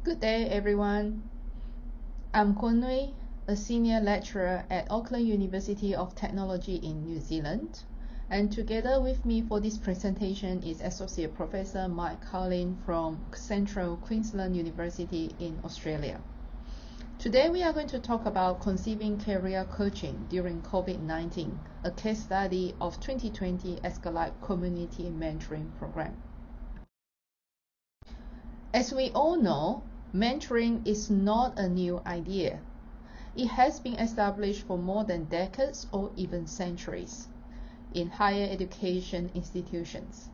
Good day, everyone. I'm Kwong, a senior lecturer at Auckland University of Technology in New Zealand. And together with me for this presentation is Associate Professor Mike Cowling from Central Queensland University in Australia. Today we are going to talk about conceiving career coaching during COVID-19, a case study of 2020 ASCILITE Community Mentoring Program. As we all know, mentoring is not a new idea. It has been established for more than decades or even centuries in higher education institutions.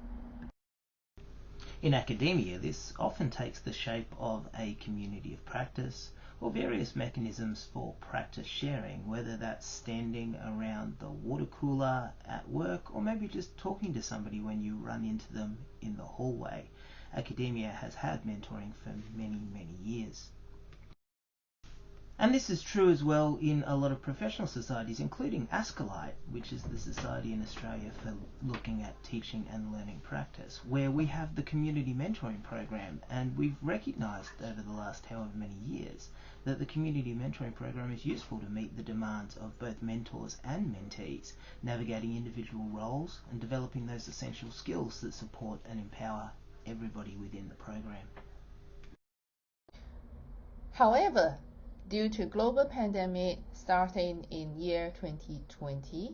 In academia, this often takes the shape of a community of practice or various mechanisms for practice sharing, whether that's standing around the water cooler at work or maybe just talking to somebody when you run into them in the hallway. Academia has had mentoring for many, many years. And this is true as well in a lot of professional societies, including ASCILITE, which is the society in Australia for looking at teaching and learning practice, where we have the Community Mentoring Program, and we've recognised over the last however many years that the Community Mentoring Program is useful to meet the demands of both mentors and mentees, navigating individual roles and developing those essential skills that support and empower everybody within the program. However, due to global pandemic starting in year 2020,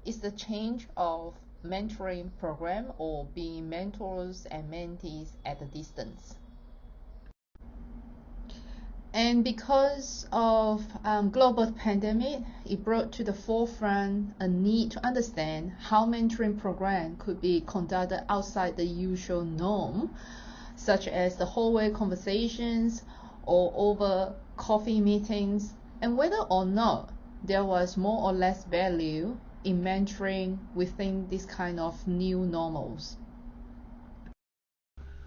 is the change of mentoring program or being mentors and mentees at a distance. And because of global pandemic, it brought to the forefront a need to understand how mentoring program could be conducted outside the usual norm, such as the hallway conversations or over coffee meetings, and whether or not there was more or less value in mentoring within this kind of new normals.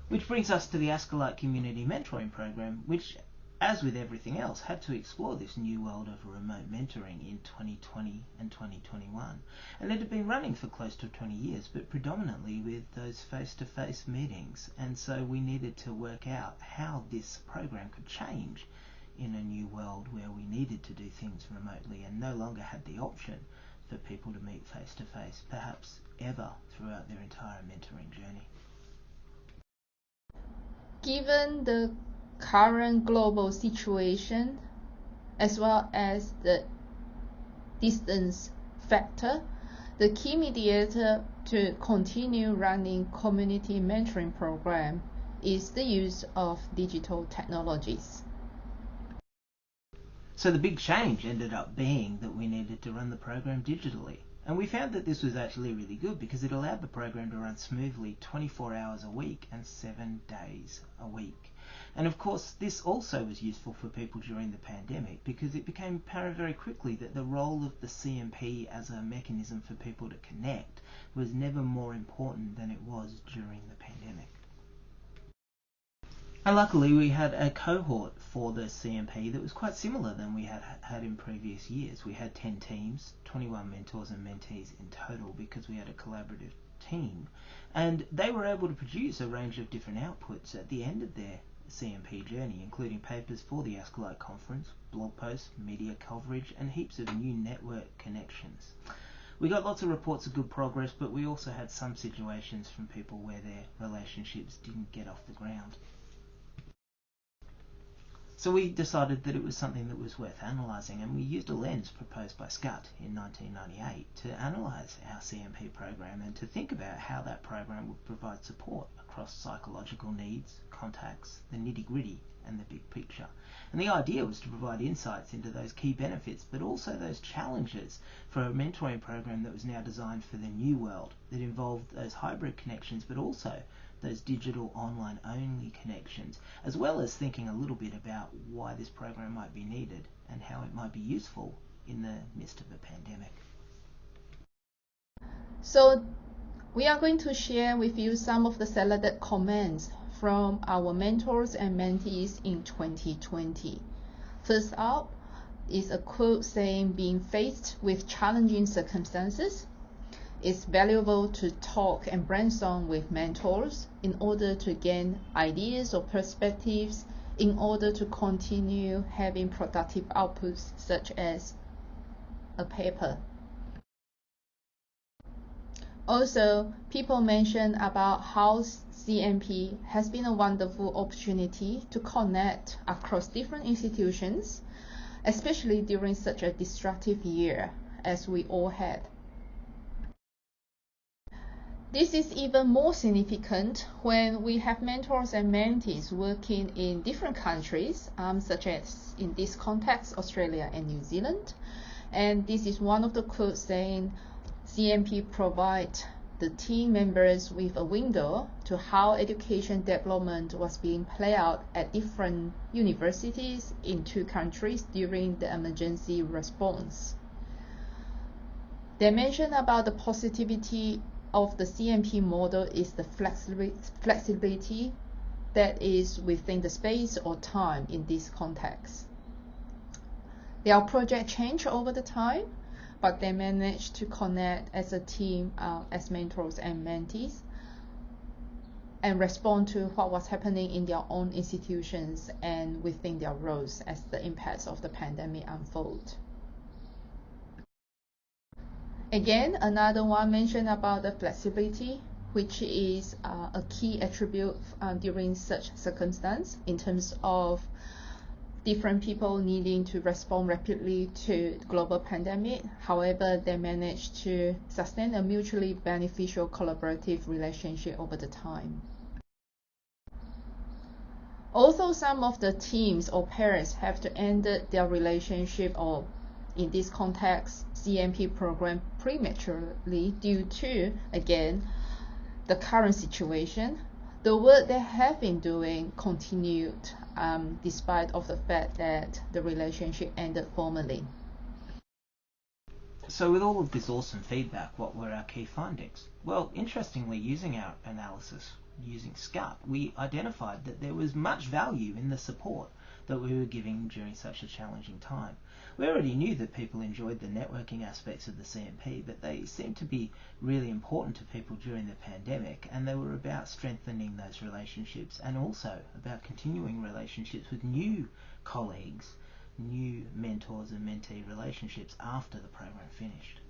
Which brings us to the ASCILITE Community Mentoring Program, which, as with everything else, had to explore this new world of remote mentoring in 2020 and 2021. And it had been running for close to 20 years, but predominantly with those face-to-face meetings. And so we needed to work out how this program could change in a new world where we needed to do things remotely and no longer had the option for people to meet face-to-face, perhaps ever throughout their entire mentoring journey. Given the current global situation, as well as the distance factor, the key mediator to continue running community mentoring program is the use of digital technologies. So the big change ended up being that we needed to run the program digitally. And we found that this was actually really good because it allowed the program to run smoothly 24 hours a week and 7 days a week. And of course, this also was useful for people during the pandemic because it became apparent very quickly that the role of the CMP as a mechanism for people to connect was never more important than it was during the pandemic. And luckily we had a cohort for the CMP that was quite similar than we had in previous years. We had 10 teams, 21 mentors and mentees in total because we had a collaborative team, and they were able to produce a range of different outputs at the end of their CMP journey, including papers for the ASCILITE conference, blog posts, media coverage, and heaps of new network connections. We got lots of reports of good progress, but we also had some situations from people where their relationships didn't get off the ground. So we decided that it was something that was worth analysing, and we used a lens proposed by Scott in 1998 to analyse our CMP program and to think about how that program would provide support across psychological needs, contacts, the nitty-gritty and the big picture. And the idea was to provide insights into those key benefits, but also those challenges for a mentoring program that was now designed for the new world, that involved those hybrid connections, but also those digital online only connections, as well as thinking a little bit about why this program might be needed and how it might be useful in the midst of a pandemic. So we are going to share with you some of the selected comments from our mentors and mentees in 2020. First up is a quote saying, "Being faced with challenging circumstances, it's valuable to talk and brainstorm with mentors in order to gain ideas or perspectives in order to continue having productive outputs such as a paper. Also, people mention about how CMP has been a wonderful opportunity to connect across different institutions, especially during such a disruptive year as we all had. This is even more significant when we have mentors and mentees working in different countries, such as in this context, Australia and New Zealand. And this is one of the quotes saying, CMP provides the team members with a window to how education development was being played out at different universities in 2 countries during the emergency response. They mention about the positivity of the CMP model is the flexibility that is within the space or time in this context. Their project change over the time, but they managed to connect as a team, as mentors and mentees, and respond to what was happening in their own institutions and within their roles as the impacts of the pandemic unfold. Again, another one mentioned about the flexibility, which is a key attribute during such circumstance in terms of different people needing to respond rapidly to the global pandemic. However, they managed to sustain a mutually beneficial collaborative relationship over the time. Although some of the teams or parents have to end their relationship, or in this context, CMP program prematurely due to, again, the current situation, the work they have been doing continued despite of the fact that the relationship ended formally. So with all of this awesome feedback, what were our key findings? Well, interestingly, using our analysis, using SCUT, we identified that there was much value in the support that we were giving during such a challenging time. We already knew that people enjoyed the networking aspects of the CMP, but they seemed to be really important to people during the pandemic, and they were about strengthening those relationships and also about continuing relationships with new colleagues, new mentors and mentee relationships after the program finished.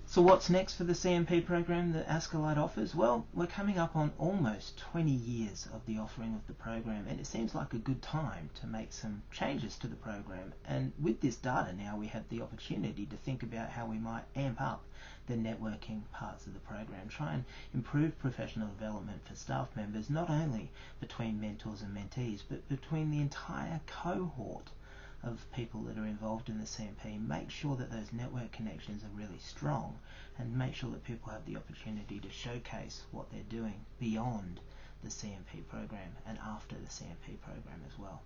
So what's next for the CMP program that ASCILITE offers? Well, we're coming up on almost 20 years of the offering of the program, and it seems like a good time to make some changes to the program. And with this data now, we have the opportunity to think about how we might amp up the networking parts of the program, try and improve professional development for staff members, not only between mentors and mentees, but between the entire cohort of people that are involved in the CMP. Make sure that those network connections are really strong, and make sure that people have the opportunity to showcase what they're doing beyond the CMP program and after the CMP program as well.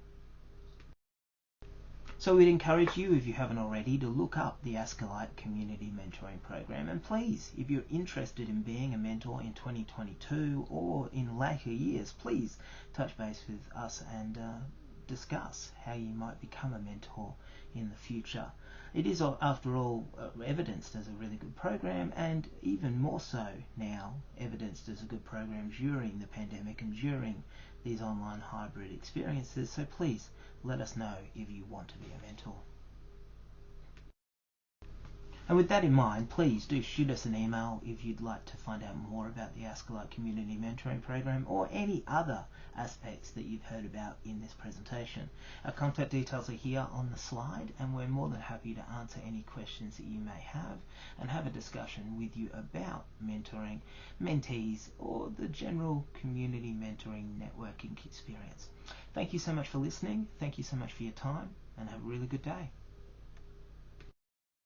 So we'd encourage you, if you haven't already, to look up the ASCILITE Community Mentoring Program, and please, if you're interested in being a mentor in 2022 or in later years, please touch base with us and discuss how you might become a mentor in the future. It is, after all, evidenced as a really good program, and even more so now evidenced as a good program during the pandemic and during these online hybrid experiences. So please let us know if you want to be a mentor. And with that in mind, please do shoot us an email if you'd like to find out more about the ASCILITE Community Mentoring Program or any other aspects that you've heard about in this presentation. Our contact details are here on the slide, and we're more than happy to answer any questions that you may have and have a discussion with you about mentoring, mentees, or the general community mentoring networking experience. Thank you so much for listening, thank you so much for your time, and have a really good day.